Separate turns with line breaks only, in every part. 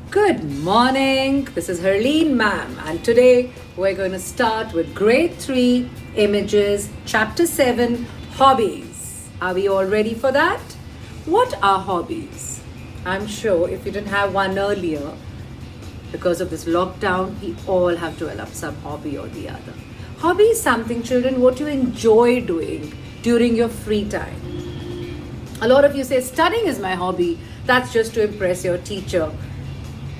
Good morning. This is Harleen, ma'am, and today we're going to start with Grade 3 Images, Chapter 7, Hobbies. Are we all ready for that? What are hobbies? I'm sure if you didn't have one earlier, because of this lockdown, we all have developed some hobby or the other. Hobby is something, children, what you enjoy doing during your free time. A lot of you say, studying is my hobby. That's just to impress your teacher.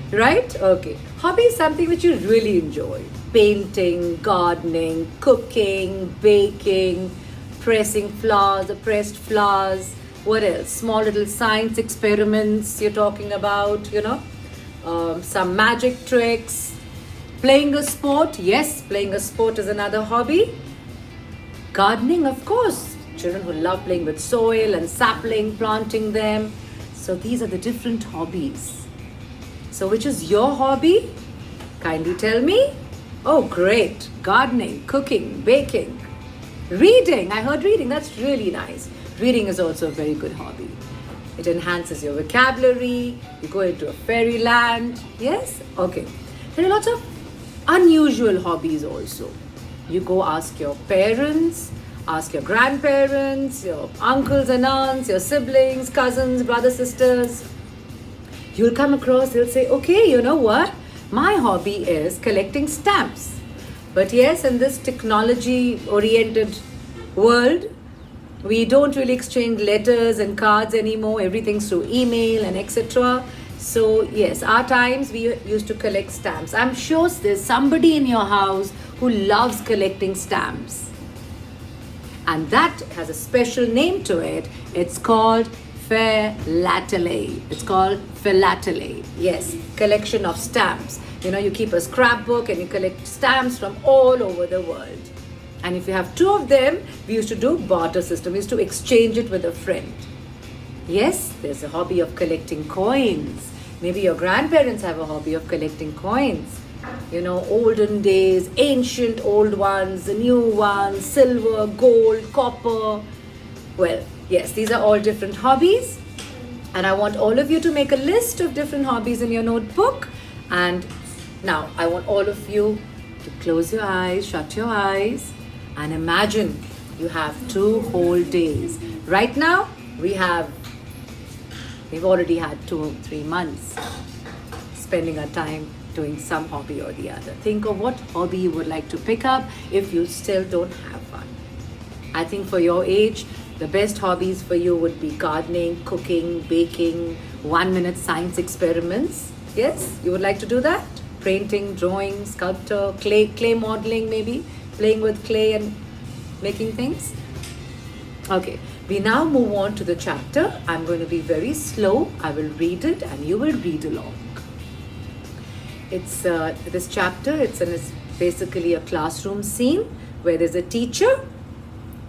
Right? Okay. Hobby is something which you really enjoy. Painting, gardening, cooking, baking, pressing flowers, pressed flowers. What else? Small little science experiments you're talking about, some magic tricks. Playing a sport. Yes, playing a sport is another hobby. Gardening, of course. Children who love playing with soil and sapling, planting them. So these are the different hobbies. So which is your hobby? Kindly tell me. Oh, great. Gardening, cooking, baking. Reading. I heard reading. That's really nice. Reading is also a very good hobby. It enhances your vocabulary. You go into a fairyland. Yes? Okay. There are lots of unusual hobbies also. You go ask your parents, ask your grandparents, your uncles and aunts, your siblings, cousins, brothers, sisters. You'll come across, they'll say, okay, you know what? My hobby is collecting stamps. But yes, in this technology-oriented world, we don't really exchange letters and cards anymore. Everything's through email and etc. So yes, our times we used to collect stamps. I'm sure there's somebody in your house who loves collecting stamps. And that has a special name to it. It's called philately. It's called philately. Yes, collection of stamps. You keep a scrapbook and you collect stamps from all over the world. And if you have two of them, we used to do barter system. We used to exchange it with a friend. Yes, there's a hobby of collecting coins. Maybe your grandparents have a hobby of collecting coins. Olden days, ancient old ones, the new ones, silver, gold, copper. Well, yes, these are all different hobbies. And I want all of you to make a list of different hobbies in your notebook. And now I want all of you to close your eyes, shut your eyes, and imagine you have 2 whole days. Right now, we've already had 2 or 3 months spending our time doing some hobby or the other. Think of what hobby you would like to pick up if you still don't have one. I think for your age, the best hobbies for you would be gardening, cooking, baking, 1-minute science experiments. Yes, you would like to do that? Painting, drawing, sculpture, clay modeling maybe, playing with clay and making things. Okay, we now move on to the chapter. I'm going to be very slow. I will read it and you will read along. It's this chapter, it's basically a classroom scene where there's a teacher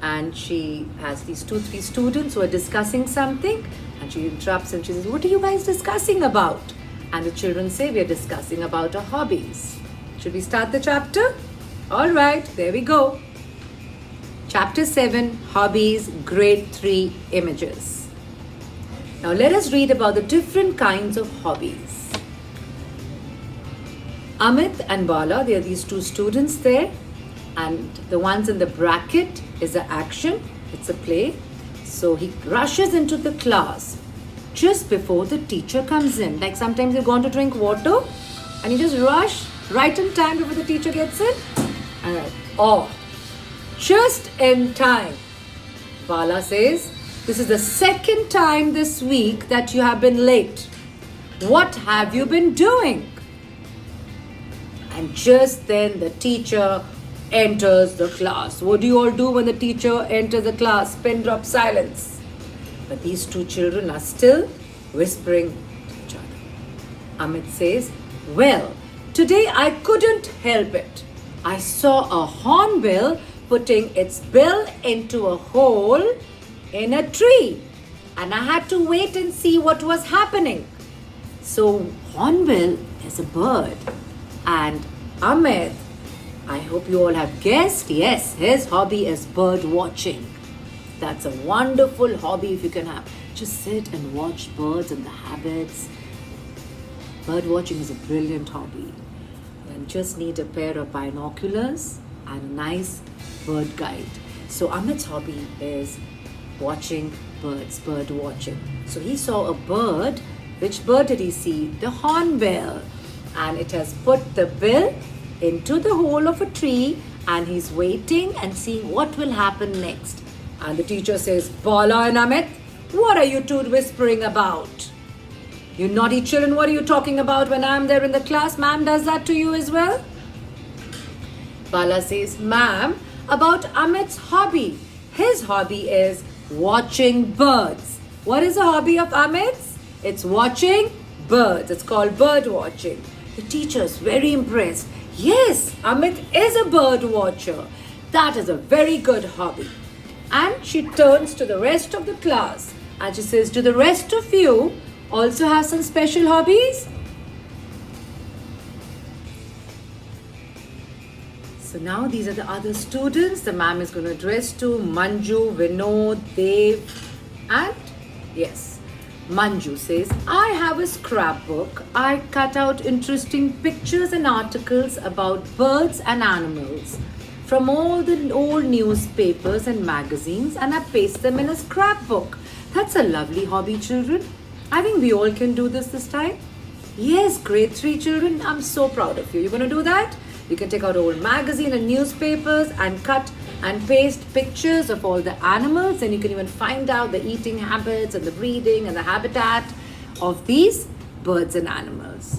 and she has these 2-3 students who are discussing something, and she interrupts and she says, what are you guys discussing about? And the children say, we are discussing about our hobbies. Should we start the chapter? All right, there we go. Chapter 7, Hobbies, Grade 3 Images. Now let us read about the different kinds of hobbies. Amit and Bala, they are these 2 students there, and the ones in the bracket is an action, it's a play. So he rushes into the class just before the teacher comes in. Like sometimes you've gone to drink water and you just rush right in time before the teacher gets in. Just in time. Bala says, this is the 2nd time this week that you have been late. What have you been doing? And just then the teacher enters the class. What do you all do when the teacher enters the class? Pin drop silence. But these 2 children are still whispering to each other. Amit says, well, today I couldn't help it. I saw a hornbill putting its bill into a hole in a tree. And I had to wait and see what was happening. So hornbill is a bird. And Amit, I hope you all have guessed, yes, his hobby is bird watching. That's a wonderful hobby if you can have. Just sit and watch birds and the habits. Bird watching is a brilliant hobby. You just need a pair of binoculars and a nice bird guide. So Amit's hobby is watching birds, bird watching. So he saw a bird. Which bird did he see? The hornbill. And it has put the bill into the hole of a tree, and he's waiting and seeing what will happen next. And the teacher says, Bala and Amit, what are you two whispering about? You naughty children, what are you talking about when I'm there in the class? Ma'am does that to you as well? Bala says, Ma'am, about Amit's hobby. His hobby is watching birds. What is the hobby of Amit's? It's watching birds. It's called bird watching. The teacher is very impressed. Yes, Amit is a bird watcher. That is a very good hobby. And she turns to the rest of the class and she says, do the rest of you also have some special hobbies? So now these are the other students. The ma'am is going to address to Manju, Vinod, Dev, and yes, Manju says, I have a scrapbook. I cut out interesting pictures and articles about birds and animals from all the old newspapers and magazines, and I paste them in a scrapbook. That's a lovely hobby, children. I think we all can do this time. Yes, grade 3 children, I'm so proud of you. You're going to do that? You can take out old magazine and newspapers and cut and paste pictures of all the animals, and you can even find out the eating habits and the breeding and the habitat of these birds and animals.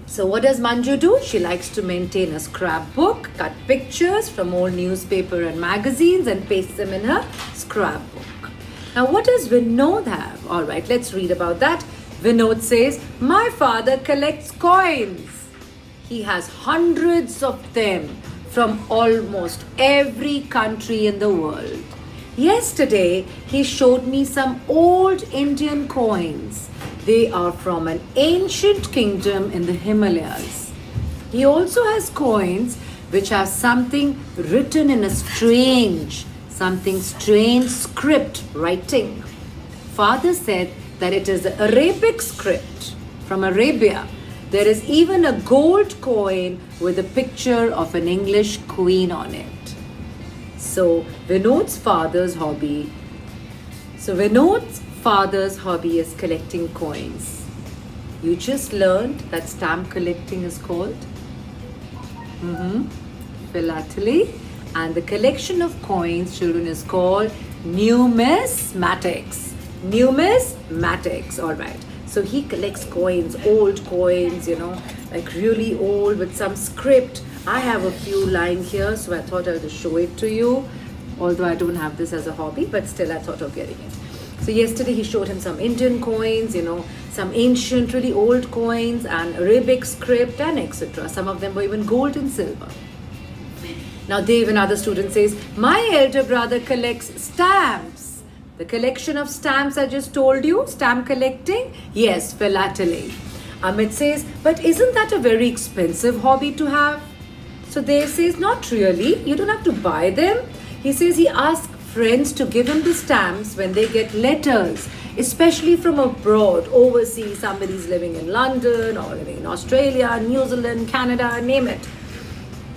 So what does Manju do? She likes to maintain a scrapbook, cut pictures from old newspaper and magazines and paste them in her scrapbook. Now what does Vinod have? Alright, let's read about that. Vinod says, my father collects coins. He has hundreds of them from almost every country in the world. Yesterday, he showed me some old Indian coins. They are from an ancient kingdom in the Himalayas. He also has coins which have something written in a strange script writing. Father said that it is the Arabic script from Arabia. There is even a gold coin with a picture of an English queen on it. So Vinod's father's hobby is collecting coins. You just learned that stamp collecting is called philately, and the collection of coins, children, is called numismatics. Numismatics, all right. So he collects coins, old coins, like really old with some script. I have a few lying here, so I thought I would show it to you. Although I don't have this as a hobby, but still I thought of getting it. So yesterday he showed him some Indian coins, some ancient, really old coins and Arabic script and etc. Some of them were even gold and silver. Now Dev, another student, says, my elder brother collects stamps. The collection of stamps I just told you, stamp collecting? Yes, philately. Amit says, but isn't that a very expensive hobby to have? So Dev says, not really. You don't have to buy them. He says he asks friends to give him the stamps when they get letters, especially from abroad, overseas. Somebody's living in London or living in Australia, New Zealand, Canada, name it.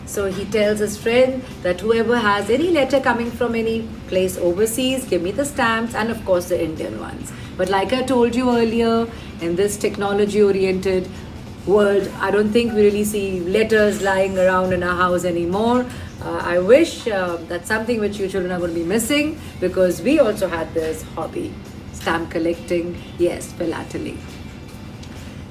So he tells his friend that whoever has any letter coming from any place overseas, give me the stamps, and of course the Indian ones. But like I told you earlier, in this technology-oriented world, I don't think we really see letters lying around in our house anymore. I wish that's something which you children are going to be missing, because we also had this hobby, stamp collecting, yes, philately.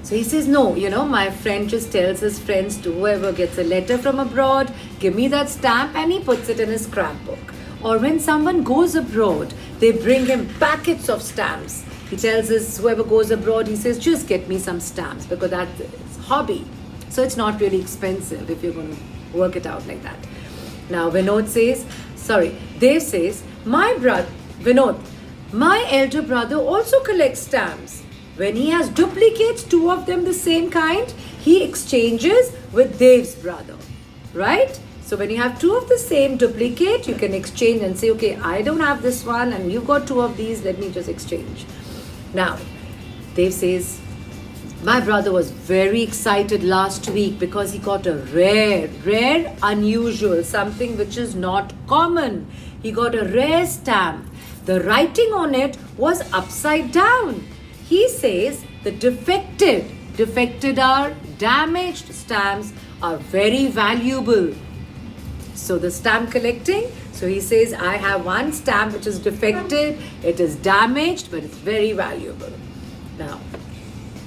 So he says, no, my friend just tells his friends to whoever gets a letter from abroad, give me that stamp, and he puts it in his scrapbook. Or when someone goes abroad, they bring him packets of stamps. He tells whoever goes abroad, he says, just get me some stamps, because that's his hobby. So it's not really expensive if you're going to work it out like that. Now Dev says, my elder brother also collects stamps. When he has duplicates, 2 of them the same kind, he exchanges with Dev's brother, right? So when you have 2 of the same duplicate, you can exchange and say, okay, I don't have this one and you've got 2 of these, let me just exchange. Now, Dev says, My brother was very excited last week because he got a rare, unusual, something which is not common. He got a rare stamp. The writing on it was upside down. He says the defected are damaged stamps are very valuable. So the stamp collecting, so he says, I have one stamp which is defective, it is damaged, but it's very valuable. Now,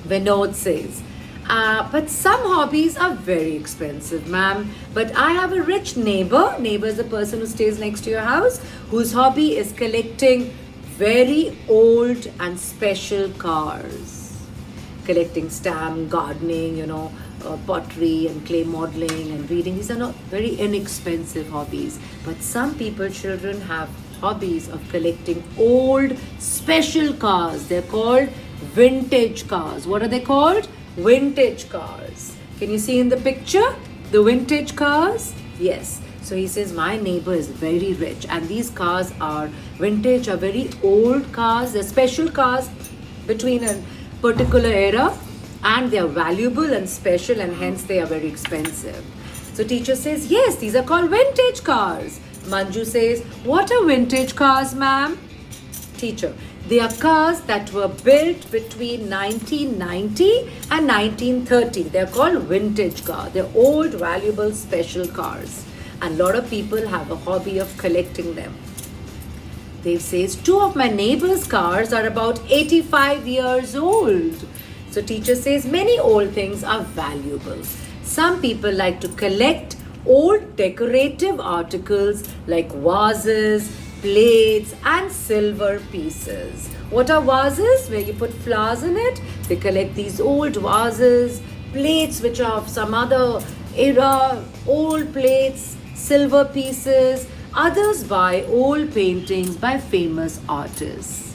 Vinod says, but some hobbies are very expensive, ma'am. But I have a rich neighbor. Neighbor is the person who stays next to your house, whose hobby is collecting very old and special cars. Collecting stamp, gardening, pottery and clay modeling and reading. These are not very inexpensive hobbies. But some people, children, have hobbies of collecting old special cars. They're called vintage cars. What are they called? Vintage cars. Can you see in the picture the vintage cars? Yes. So he says my neighbor is very rich and these cars are vintage, are very old cars. They're special cars between a particular era and they are valuable and special and hence they are very expensive. So teacher says, yes, these are called vintage cars. Manju says, what are vintage cars, ma'am? Teacher, they are cars that were built between 1990 and 1930. They're called vintage cars. They're old, valuable, special cars. And a lot of people have a hobby of collecting them. Dave says, two of my neighbor's cars are about 85 years old. So teacher says, many old things are valuable. Some people like to collect old decorative articles like vases, plates and silver pieces. What are vases? Where you put flowers in it. They collect these old vases, plates which are of some other era, old plates, silver pieces. Others buy old paintings by famous artists.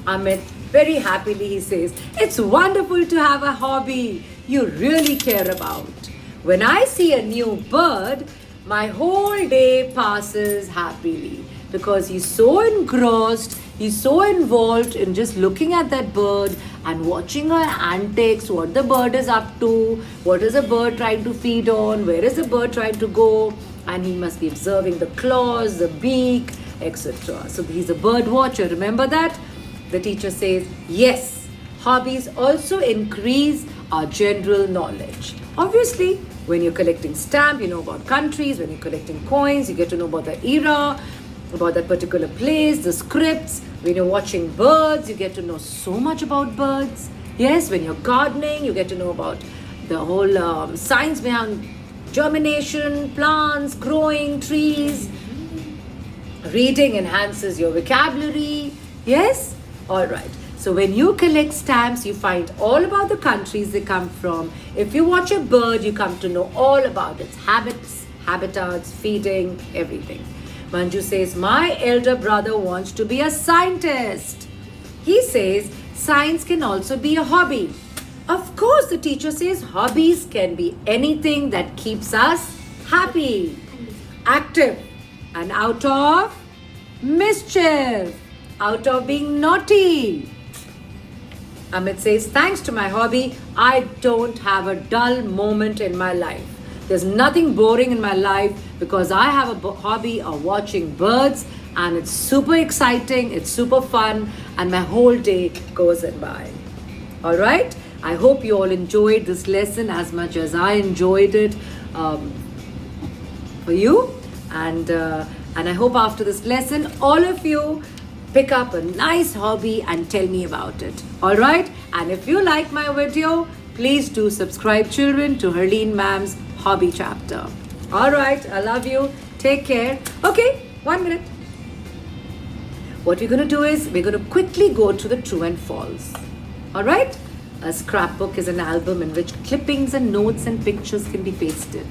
Amit, very happily he says, it's wonderful to have a hobby you really care about. When I see a new bird, my whole day passes happily because he's so engrossed, he's so involved in just looking at that bird and watching her antics, what the bird is up to, what is the bird trying to feed on, where is the bird trying to go, and he must be observing the claws, the beak, etc. So he's a bird watcher, remember that? The teacher says, yes, hobbies also increase our general knowledge. Obviously, when you're collecting stamps, you know about countries. When you're collecting coins, you get to know about the era, about that particular place, the scripts. When you're watching birds, you get to know so much about birds. Yes, when you're gardening, you get to know about the whole science behind germination, plants, growing, trees. Reading enhances your vocabulary. Yes? All right. So when you collect stamps, you find all about the countries they come from. If you watch a bird, you come to know all about its habits, habitats, feeding, everything. Manju says, my elder brother wants to be a scientist. He says, science can also be a hobby. Of course, the teacher says, hobbies can be anything that keeps us happy, active, and out of mischief, out of being naughty. Amit says, thanks to my hobby, I don't have a dull moment in my life. There's nothing boring in my life because I have a hobby of watching birds and it's super exciting, it's super fun, and my whole day goes by. All right? I hope you all enjoyed this lesson as much as I enjoyed it for you. And I hope after this lesson, all of you pick up a nice hobby and tell me about it. All right? And if you like my video, please do subscribe, children, to Harleen Ma'am's Hobby Chapter. All right? I love you. Take care. Okay, 1 minute. What we're going to do is we're going to quickly go to the true and false. All right? A scrapbook is an album in which clippings and notes and pictures can be pasted.